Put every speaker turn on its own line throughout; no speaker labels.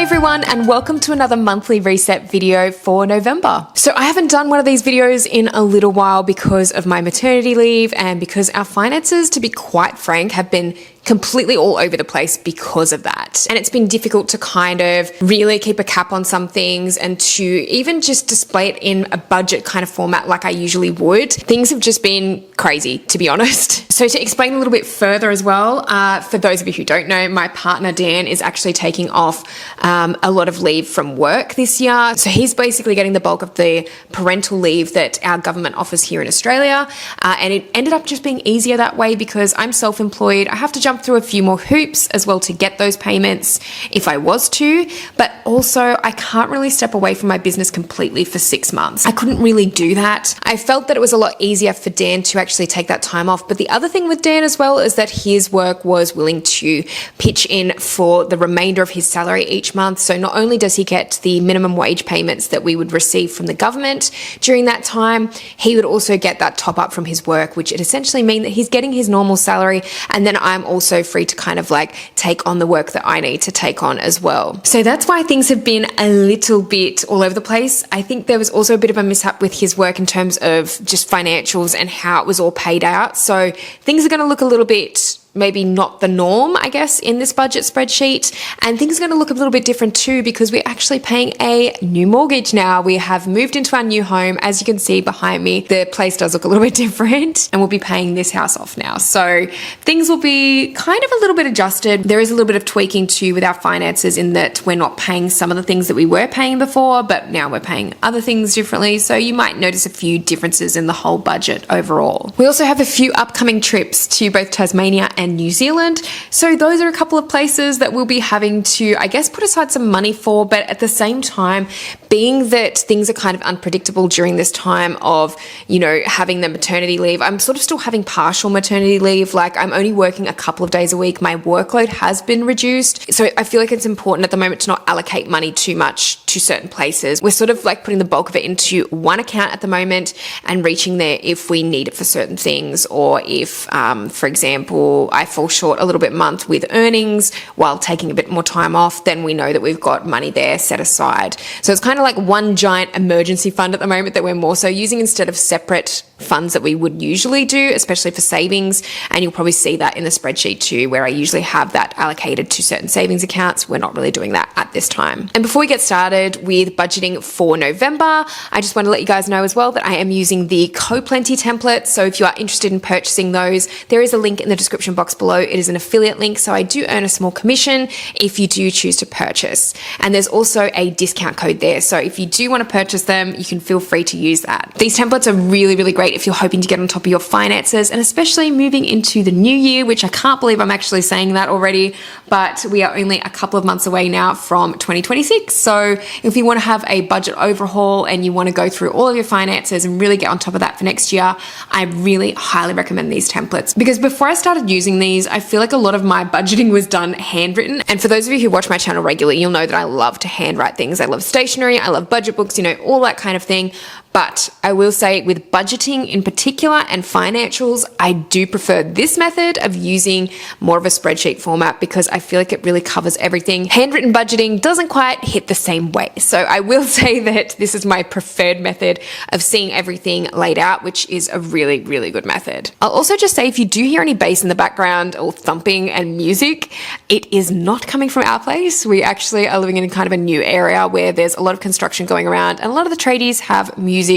everyone, and welcome to another monthly reset video for November. So I haven't done one of these videos in a little while because of my maternity leave and because our finances, to be quite frank, have been completely all over the place because of that. And it's been difficult to kind of really keep a cap on some things and to even just display it in a budget kind of format like I usually would. Things have just been crazy, to be honest. So to explain a little bit further as well, for those of you who don't know, my partner Dan is actually taking off a lot of leave from work this year. So he's basically getting the bulk of the parental leave that our government offers here in Australia. And it ended up just being easier that way because I'm self-employed. I have to jump through a few more hoops as well to get those payments if I was to, but also I can't really step away from my business completely for 6 months. I couldn't really do that. I felt that it was a lot easier for Dan to actually take that time off. But the other thing with Dan as well is that his work was willing to pitch in for the remainder of his salary each month. So not only does he get the minimum wage payments that we would receive from the government during that time, he would also get that top up from his work, which would essentially mean that he's getting his normal salary. And then I'm also free to kind of like take on the work that I need to take on as well. So that's why things have been a little bit all over the place. I think there was also a bit of a mishap with his work in terms of just financials and how it was all paid out. So things are going to look a little bit maybe not the norm, I guess, in this budget spreadsheet. And things are going to look a little bit different too because we're actually paying a new mortgage now. We have moved into our new home. As you can see behind me, the place does look a little bit different and we'll be paying this house off now. So things will be kind of a little bit adjusted. There is a little bit of tweaking too with our finances in that we're not paying some of the things that we were paying before, but now we're paying other things differently. So you might notice a few differences in the whole budget overall. We also have a few upcoming trips to both Tasmania and New Zealand. So those are a couple of places that we'll be having to, I guess, put aside some money for, but at the same time, being that things are kind of unpredictable during this time of, you know, having the maternity leave, I'm sort of still having partial maternity leave. Like I'm only working a couple of days a week. My workload has been reduced. So I feel like it's important at the moment to not allocate money too much to certain places. We're sort of like putting the bulk of it into one account at the moment and reaching there if we need it for certain things, or if, for example, I fall short a little bit month with earnings while taking a bit more time off, then we know that we've got money there set aside. So it's kind of like one giant emergency fund at the moment that we're more so using instead of separate funds that we would usually do, especially for savings. And you'll probably see that in the spreadsheet too, where I usually have that allocated to certain savings accounts. We're not really doing that at this time. And before we get started with budgeting for November, I just want to let you guys know as well that I am using the CoPlenty template. So if you are interested in purchasing those, there is a link in the description box below. It is an affiliate link, so I do earn a small commission if you do choose to purchase. And there's also a discount code there. So if you do want to purchase them, you can feel free to use that. These templates are really, really great if you're hoping to get on top of your finances, and especially moving into the new year, which I can't believe I'm actually saying that already, but we are only a couple of months away now from 2026. So if you want to have a budget overhaul and you want to go through all of your finances and really get on top of that for next year, I really highly recommend these templates, because before I started using these, I feel like a lot of my budgeting was done handwritten. And for those of you who watch my channel regularly, you'll know that I love to handwrite things. I love stationery, I love budget books, you know, all that kind of thing. But I will say with budgeting in particular and financials, I do prefer this method of using more of a spreadsheet format because I feel like it really covers everything. Handwritten budgeting doesn't quite hit the same way. So I will say that this is my preferred method of seeing everything laid out, which is a really, really good method. I'll also just say if you do hear any bass in the background or thumping and music, it is not coming from our place. We actually are living in kind of a new area where there's a lot of construction going around and a lot of the tradies have music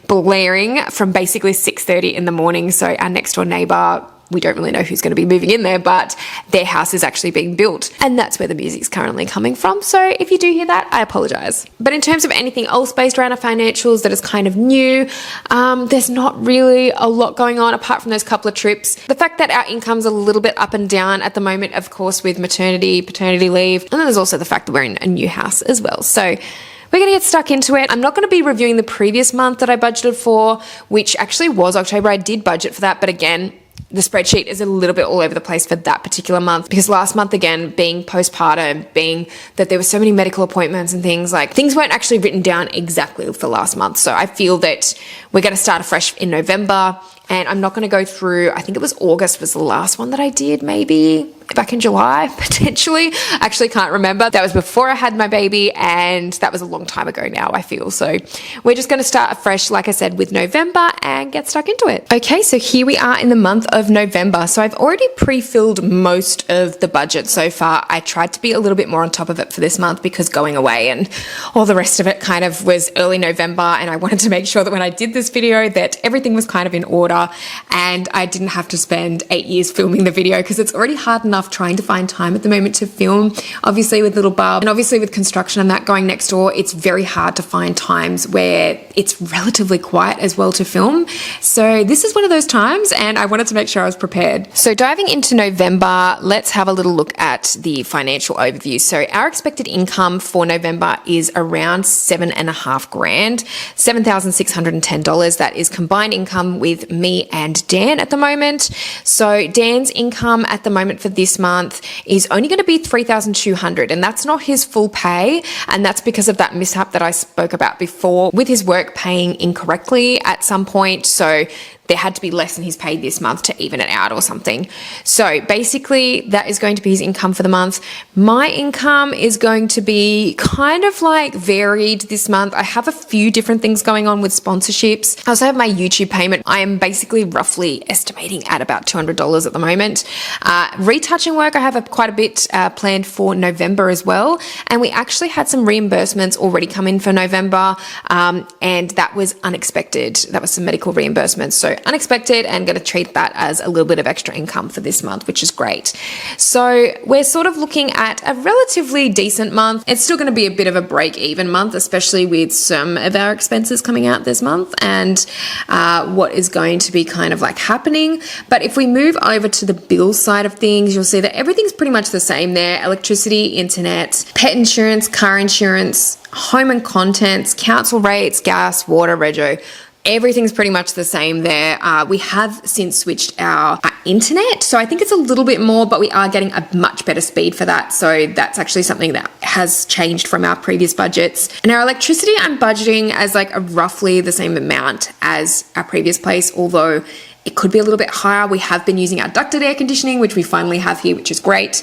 blaring from basically 6:30 in the morning. So our next door neighbor, we don't really know who's going to be moving in there, but their house is actually being built and that's where the music's currently coming from. So if you do hear that, I apologize. But in terms of anything else based around our financials that is kind of new, there's not really a lot going on apart from those couple of trips. The fact that our income's a little bit up and down at the moment, of course, with maternity, paternity leave, and then there's also the fact that we're in a new house as well. So we're going to get stuck into it. I'm not going to be reviewing the previous month that I budgeted for, which actually was October. I did budget for that, but again, the spreadsheet is a little bit all over the place for that particular month because last month, again, being postpartum, being that there were so many medical appointments and things, like things weren't actually written down exactly for last month. So I feel that we're going to start afresh in November And I'm not going to go through, I think it was August was the last one that I did, maybe back in July, potentially. I actually can't remember. That was before I had my baby, and that was a long time ago now, I feel. So we're just going to start afresh, like I said, with November and get stuck into it. Okay, so here we are in the month of November. So I've already pre-filled most of the budget so far. I tried to be a little bit more on top of it for this month because going away and all the rest of it kind of was early November, and I wanted to make sure that when I did this video that everything was kind of in order and I didn't have to spend 8 years filming the video, because it's already hard enough trying to find time at the moment to film. Obviously with little Bub and obviously with construction and that going next door, it's very hard to find times where it's relatively quiet as well to film. So this is one of those times, and I wanted to make sure I was prepared. So diving into November, let's have a little look at the financial overview. So our expected income for November is around $7.5 grand, $7,610. That is combined income with me and Dan at the moment. So Dan's income at the moment for this month is only going to be $3,200, and that's not his full pay, and that's because of that mishap that I spoke about before with his work paying incorrectly at some point. So there had to be less than he's paid this month to even it out or something. So basically that is going to be his income for the month. My income is going to be kind of like varied this month. I have a few different things going on with sponsorships. I also have my YouTube payment. I am basically roughly estimating at about $200 at the moment. Retouching work, I have quite a bit planned for November as well. And we actually had some reimbursements already come in for November. And that was unexpected. That was some medical reimbursements. So unexpected, and going to treat that as a little bit of extra income for this month, which is great. So we're sort of looking at a relatively decent month. It's still going to be a bit of a break-even month, especially with some of our expenses coming out this month and what is going to be kind of like happening. But if we move over to the bill side of things, you'll see that everything's pretty much the same there. Electricity, internet, pet insurance, car insurance, home and contents, council rates, gas, water, rego. Everything's pretty much the same there. We have since switched our internet, so I think it's a little bit more, but we are getting a much better speed for that. So that's actually something that has changed from our previous budgets. And our electricity, I'm budgeting as like a roughly the same amount as our previous place, although it could be a little bit higher. We have been using our ducted air conditioning, which we finally have here, which is great.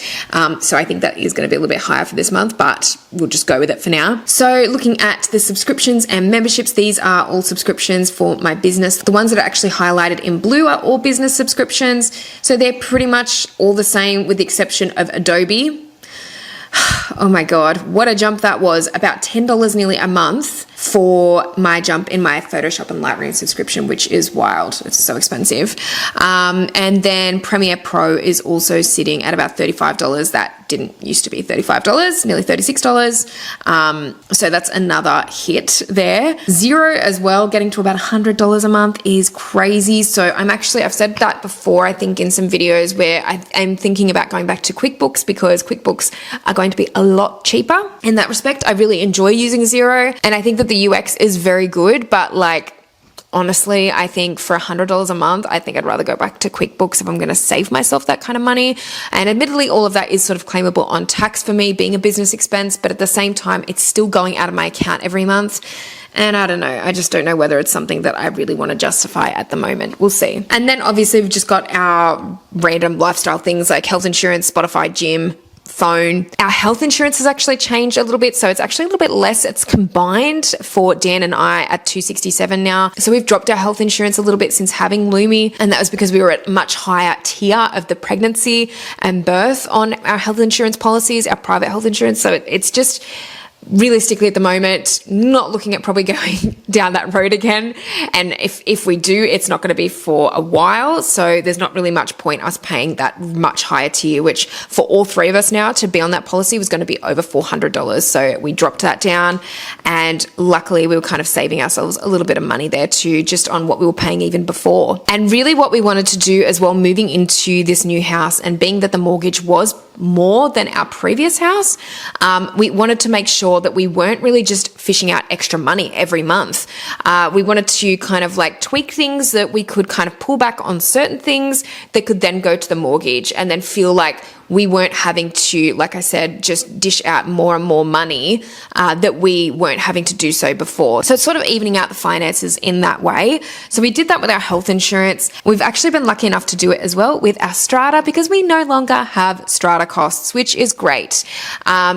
So I think that is going to be a little bit higher for this month, but we'll just go with it for now. So looking at the subscriptions and memberships, these are all subscriptions for my business. The ones that are actually highlighted in blue are all business subscriptions. So they're pretty much all the same with the exception of Adobe. Oh my God, what a jump that was. About $10 nearly a month for my jump in my Photoshop and Lightroom subscription, which is wild. It's so expensive. And then Premiere Pro is also sitting at about $35. That didn't used to be $35, nearly $36. So that's another hit there. Xero as well, getting to about $100 a month is crazy. So I've said that before, I think in some videos where I'm thinking about going back to QuickBooks, because QuickBooks are going to be a lot cheaper in that respect. I really enjoy using Xero, and I think that the UX is very good, but like, honestly, I think for $100 a month, I think I'd rather go back to QuickBooks if I'm going to save myself that kind of money. And admittedly, all of that is sort of claimable on tax for me, being a business expense, but at the same time, it's still going out of my account every month. And I don't know, I just don't know whether it's something that I really want to justify at the moment. We'll see. And then obviously we've just got our random lifestyle things like health insurance, Spotify, gym, phone. Our health insurance has actually changed a little bit, so it's actually a little bit less. It's combined for Dan and I at $267 now. So we've dropped our health insurance a little bit since having Lumi, and that was because we were at a much higher tier of the pregnancy and birth on our health insurance policies, our private health insurance. So it's just realistically at the moment, not looking at probably going down that road again. And if we do, it's not going to be for a while. So there's not really much point us paying that much higher tier, which for all three of us now to be on that policy was going to be over $400. So we dropped that down, and luckily we were kind of saving ourselves a little bit of money there too, just on what we were paying even before. And really what we wanted to do as well, moving into this new house and being that the mortgage was more than our previous house. We wanted to make sure that we weren't really just fishing out extra money every month. We wanted to kind of like tweak things that we could kind of pull back on certain things that could then go to the mortgage and then feel like we weren't having to, like I said, just dish out more and more money that we weren't having to do so before. So it's sort of evening out the finances in that way. So we did that with our health insurance. We've actually been lucky enough to do it as well with our strata because we no longer have strata costs, which is great.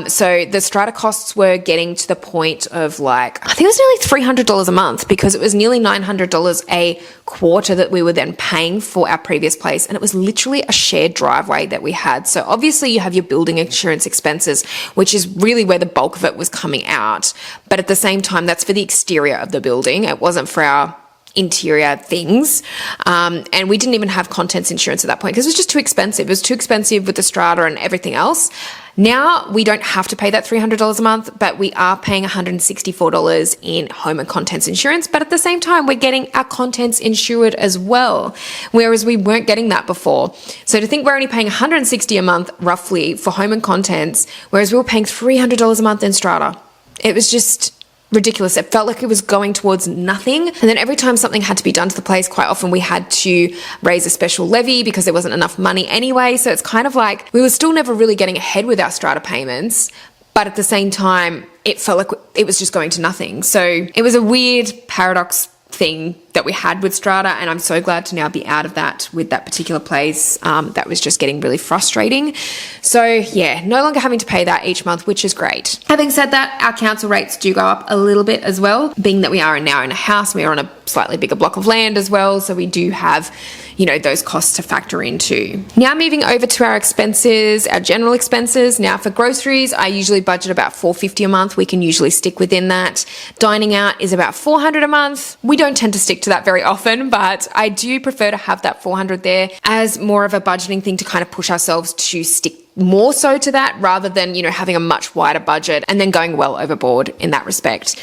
So the strata costs were getting to the point of like, I think it was nearly $300 a month because it was nearly $900 a quarter that we were then paying for our previous place. And it was literally a shared driveway that we had. So obviously you have your building insurance expenses, which is really where the bulk of it was coming out. But at the same time, that's for the exterior of the building. It wasn't for our interior things. And we didn't even have contents insurance at that point because it was just too expensive. It was too expensive with the strata and everything else. Now we don't have to pay that $300 a month, but we are paying $164 in home and contents insurance. But at the same time, we're getting our contents insured as well, whereas we weren't getting that before. So to think we're only paying $160 a month roughly for home and contents, whereas we were paying $300 a month in strata. It was just ridiculous. It felt like it was going towards nothing. And then every time something had to be done to the place, quite often we had to raise a special levy because there wasn't enough money anyway. So it's kind of like we were still never really getting ahead with our strata payments. But at the same time, it felt like it was just going to nothing. So it was a weird paradox thing that we had with strata, and I'm so glad to now be out of that with that particular place. That was just getting really frustrating. So yeah, no longer having to pay that each month, which is great. Having said that, our council rates do go up a little bit as well, being that we are now in a house, we are on a slightly bigger block of land as well, so we do have, you know, those costs to factor into. Now moving over to our expenses, our general expenses. Now for groceries, I usually budget about $450 a month. We can usually stick within that. Dining out is about $400 a month. We don't tend to stick to that very often, but I do prefer to have that $400 there as more of a budgeting thing to kind of push ourselves to stick more so to that rather than, you know, having a much wider budget and then going well overboard in that respect.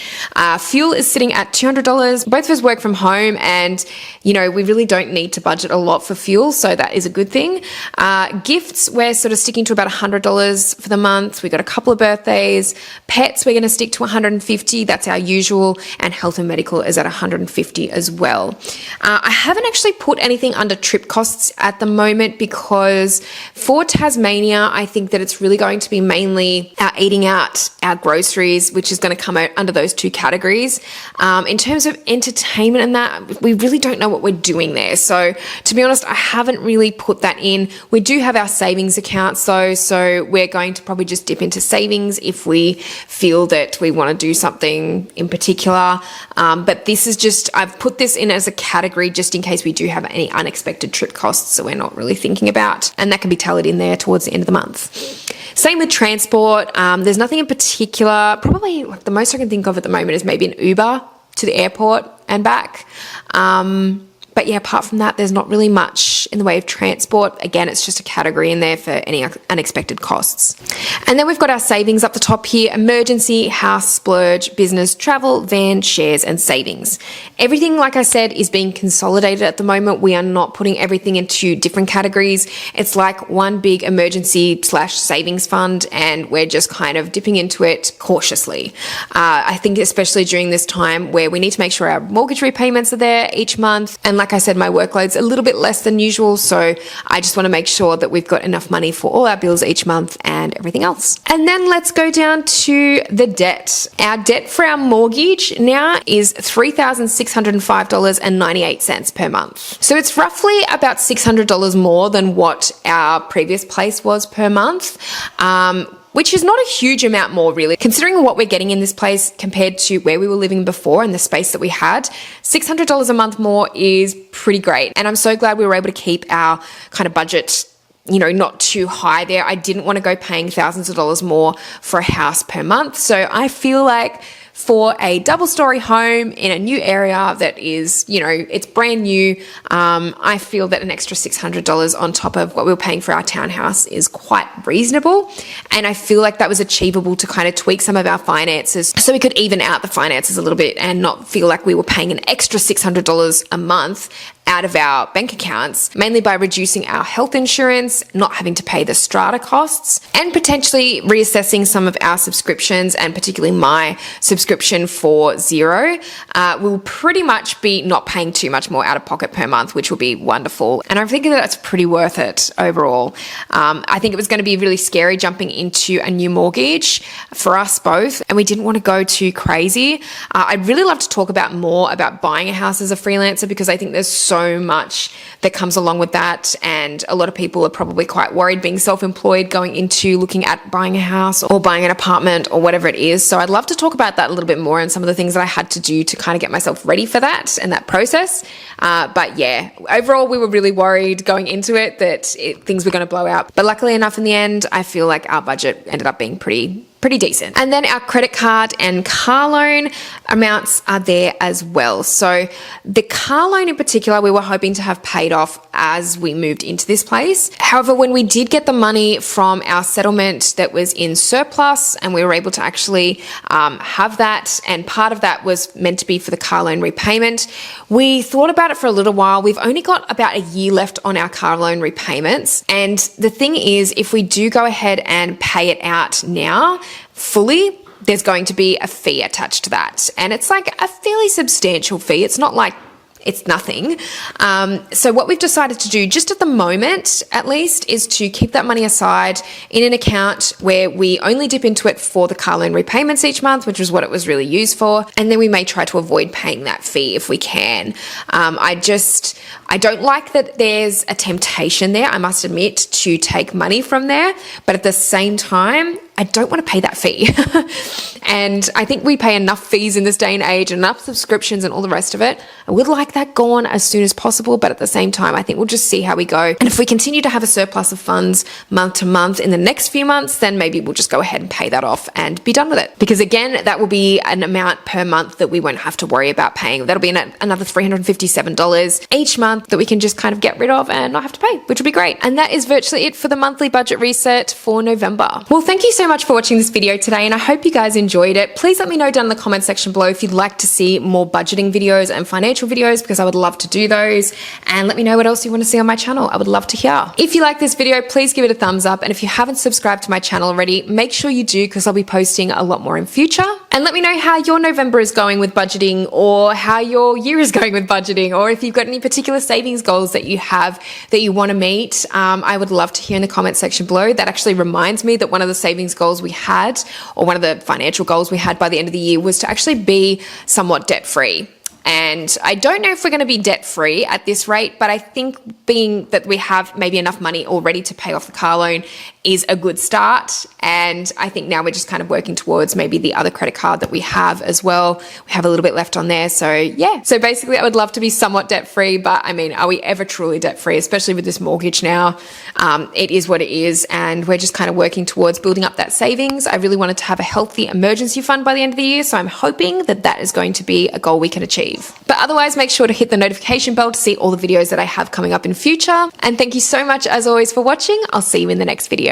Fuel is sitting at $200. Both of us work from home and, you know, we really don't need to budget a lot for fuel, so that is a good thing. Gifts, we're sort of sticking to about $100 for the month. We got a couple of birthdays. Pets, we're going to stick to $150. That's our usual. And health and medical is at $150 as well. I haven't actually put anything under trip costs at the moment because for Tasmania, I think that it's really going to be mainly our eating out, our groceries, which is going to come out under those two categories. In terms of entertainment and that, we really don't know what we're doing there. So to be honest, I haven't really put that in. We do have our savings accounts though, so we're going to probably just dip into savings if we feel that we want to do something in particular. But this is just, I've put this in as a category just in case we do have any unexpected trip costs that we're not really thinking about. And that can be tallied in there towards the end of the month. Same with transport. There's nothing in particular. Probably like the most I can think of at the moment is maybe an Uber to the airport and back. But yeah, apart from that, there's not really much in the way of transport. Again, it's just a category in there for any unexpected costs. And then we've got our savings up the top here: emergency, house, splurge, business, travel, van, shares, and savings. Everything, like I said, is being consolidated at the moment. We are not putting everything into different categories. It's like one big emergency / savings fund, and we're just kind of dipping into it cautiously. I think especially during this time where we need to make sure our mortgage repayments are there each month. And like I said, my workload's a little bit less than usual, so I just want to make sure that we've got enough money for all our bills each month and everything else. And then let's go down to the debt. Our debt for our mortgage now is $3,605.98 per month. So it's roughly about $600 more than what our previous place was per month. Which is not a huge amount more really, considering what we're getting in this place compared to where we were living before and the space that we had. $600 a month more is pretty great. And I'm so glad we were able to keep our kind of budget, you know, not too high there. I didn't want to go paying thousands of dollars more for a house per month. So I feel like for a double-story home in a new area that is, you know, it's brand new, I feel that an extra $600 on top of what we were paying for our townhouse is quite reasonable. And I feel like that was achievable to kind of tweak some of our finances so we could even out the finances a little bit and not feel like we were paying an extra $600 a month out of our bank accounts, mainly by reducing our health insurance, not having to pay the strata costs, and potentially reassessing some of our subscriptions, and particularly my subscription for Xero. We'll pretty much be not paying too much more out of pocket per month, which will be wonderful. And I think that's pretty worth it overall. I think it was going to be really scary jumping into a new mortgage for us both, and we didn't want to go too crazy. I'd really love to talk about more about buying a house as a freelancer, because I think there's so much that comes along with that, and a lot of people are probably quite worried being self-employed going into looking at buying a house or buying an apartment or whatever it is. So I'd love to talk about that a little bit more and some of the things that I had to do to kind of get myself ready for that and that process. But yeah, overall we were really worried going into it that things were going to blow out. But luckily enough, in the end, I feel like our budget ended up being pretty decent. And then our credit card and car loan amounts are there as well. So the car loan in particular, we were hoping to have paid off as we moved into this place. However, when we did get the money from our settlement that was in surplus, and we were able to actually have that, and part of that was meant to be for the car loan repayment, we thought about it for a little while. We've only got about a year left on our car loan repayments. And the thing is, if we do go ahead and pay it out now, fully, there's going to be a fee attached to that. And it's like a fairly substantial fee. It's not like it's nothing. So what we've decided to do, just at the moment at least, is to keep that money aside in an account where we only dip into it for the car loan repayments each month, which is what it was really used for. And then we may try to avoid paying that fee if we can. I don't like that there's a temptation there, I must admit, to take money from there. But at the same time, I don't want to pay that fee. And I think we pay enough fees in this day and age, enough subscriptions and all the rest of it. I would like that gone as soon as possible, but at the same time, I think we'll just see how we go. And if we continue to have a surplus of funds month to month in the next few months, then maybe we'll just go ahead and pay that off and be done with it. Because again, that will be an amount per month that we won't have to worry about paying. That'll be another $357 each month that we can just kind of get rid of and not have to pay, which would be great. And that is virtually it for the monthly budget reset for November. Well, thank you so much for watching this video today, and I hope you guys enjoyed it. Please let me know down in the comment section below if you'd like to see more budgeting videos and financial videos, because I would love to do those. And let me know what else you want to see on my channel. I would love to hear. If you like this video, please give it a thumbs up. And if you haven't subscribed to my channel already, make sure you do, because I'll be posting a lot more in future. And let me know how your November is going with budgeting, or how your year is going with budgeting, or if you've got any particular savings goals that you have that you want to meet. I would love to hear in the comment section below. That actually reminds me that one of the savings goals we had, or one of the financial goals we had by the end of the year, was to actually be somewhat debt-free. And I don't know if we're going to be debt-free at this rate, but I think being that we have maybe enough money already to pay off the car loan is a good start. And I think now we're just kind of working towards maybe the other credit card that we have as well. We have a little bit left on there. So yeah, so basically I would love to be somewhat debt-free, but I mean, are we ever truly debt-free, especially with this mortgage now? It is what it is. And we're just kind of working towards building up that savings. I really wanted to have a healthy emergency fund by the end of the year. So I'm hoping that that is going to be a goal we can achieve. But otherwise, make sure to hit the notification bell to see all the videos that I have coming up in future. And thank you so much, as always, for watching. I'll see you in the next video.